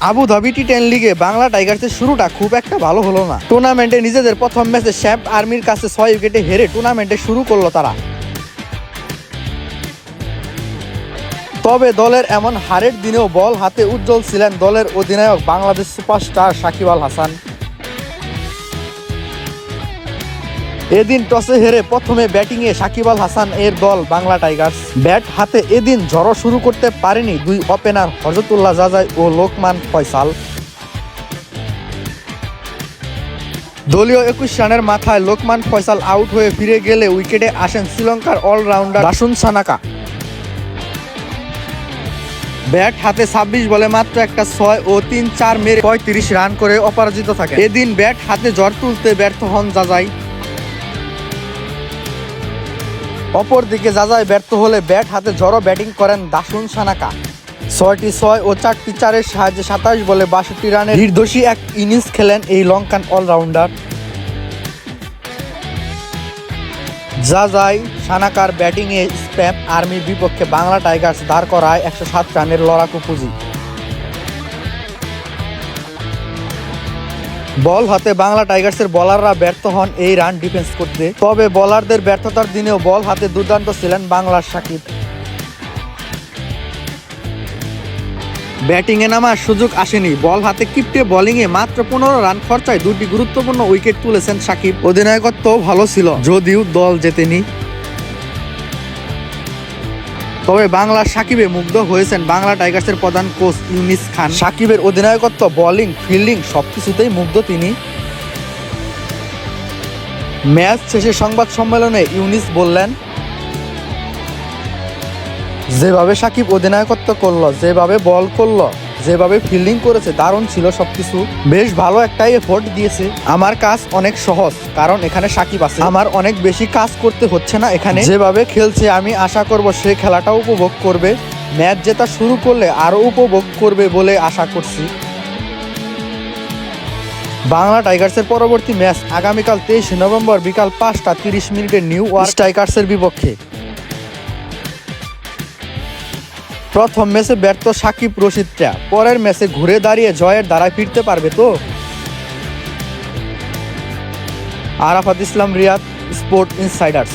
Abu Dhabi টি10 লিগে বাংলা টাইগার্সের শুরুটা খুব একটা ভালো হলো না। টুর্নামেন্টে নিজেদের প্রথম ম্যাচে শ্যাম্প আর্মির কাছে 6 উইকেটে হেরে টুর্নামেন্টে শুরু করলো তারা। তবে দলের এমন হারের দিনেও বল হাতে উজ্জ্বল ছিলেন দলের অধিনায়ক বাংলাদেশ সুপারস্টার সাকিব আল হাসান। এদিন টসে হেরে প্রথমে ব্যাটিংয়ে সাকিব আল হাসান এর দল বাংলা টাইগার্স। ব্যাট হাতে এদিন ঝড়ো শুরু করতে পারেনি দুই ওপেনার হযরতুল্লাহ জাজাই ও লোকমান ফয়সাল। দলীয় 21 রানের মাথায় লোকমান ফয়সাল আউট হয়ে ফিরে গেলে উইকেটে আসেন শ্রীলঙ্কার অলরাউন্ডার দাসুন সানাকা। ব্যাট হাতে 26 বলে মাত্র একটা 6 ও 3-4 মেরে 35 রান করে অপরাজিত থাকে। এদিন ব্যাট হাতে ঝড় তুলতে ব্যর্থ হন জাজাই। অপরদিকে জাজাই ব্যর্থ হলে ব্যাট হাতে ঝড়ো ব্যাটিং করেন দাসুন সানাকা। 6টি 6 ও 4টি 4-এর সাহায্যে 27 বলে 62 রানের নির্দোষী এক ইনিংস খেলেন এই লঙ্কান অলরাউন্ডার। জাজাই সানাকার ব্যাটিংয়ে স্প্যাম আর্মির বিপক্ষে বাংলা টাইগার্স দাঁড় করায় 107 রানের লড়াকু পুঁজি। বল হাতে বাংলা টাইগার্সের বোলাররা ব্যর্থ হন এই রান ডিফেন্স করতে। তবে বোলারদের ব্যর্থতার দিনেও বল হাতে দুর্দান্ত ছিলেন বাংলার সাকিব। ব্যাটিংয়ে নামার সুযোগ আসেনি, বল হাতে কিপটে বোলিংয়ে মাত্র 15 রান খরচায় 2টি গুরুত্বপূর্ণ উইকেট তুলেছেন সাকিব। অধিনায়কত্ব ভালো ছিল যদিও দল জেতেনি। তবে বাংলার সাকিবে মুগ্ধ হয়েছেন বাংলা টাইগার্সের প্রধান কোচ ইউনিস খান। সাকিবের অধিনায়কত্ব, বোলিং, ফিল্ডিং সবকিছুতেই মুগ্ধ তিনি। ম্যাচ শেষে সংবাদ সম্মেলনে ইউনিস বললেন, যেভাবে সাকিব অধিনায়কত্ব করলো, যেভাবে বল করলো, যেভাবে ফিল্ডিং করেছে, দারুণ ছিল সবকিছু। বেশ ভালো একটাই এফোর্ট দিয়েছে। আমার কাজ অনেক সহজ, কারণ এখানে সাকিব আছে। আমার অনেক বেশি কাজ করতে হচ্ছে না এখানে। যেভাবে খেলছে আমি আশা করব সে খেলাটা উপভোগ করবে, ম্যাচ জেতা শুরু করলে আরো উপভোগ করবে বলে আশা করছি। বাংলা টাইগার্সের পরবর্তী ম্যাচ আগামীকাল 23 নভেম্বর বিকাল 5:30 নিউ ইয়র্ক টাইগার্সের বিপক্ষে। প্রথম ম্যাচে ব্যর্থ সাকিব রশিদরা পরের ম্যাচে ঘুরে দাঁড়িয়ে জয়ের ধারায় ফিরতে পারবে তো? আরাফাত ইসলাম, রিয়াদ, স্পোর্ট ইনসাইডার্স।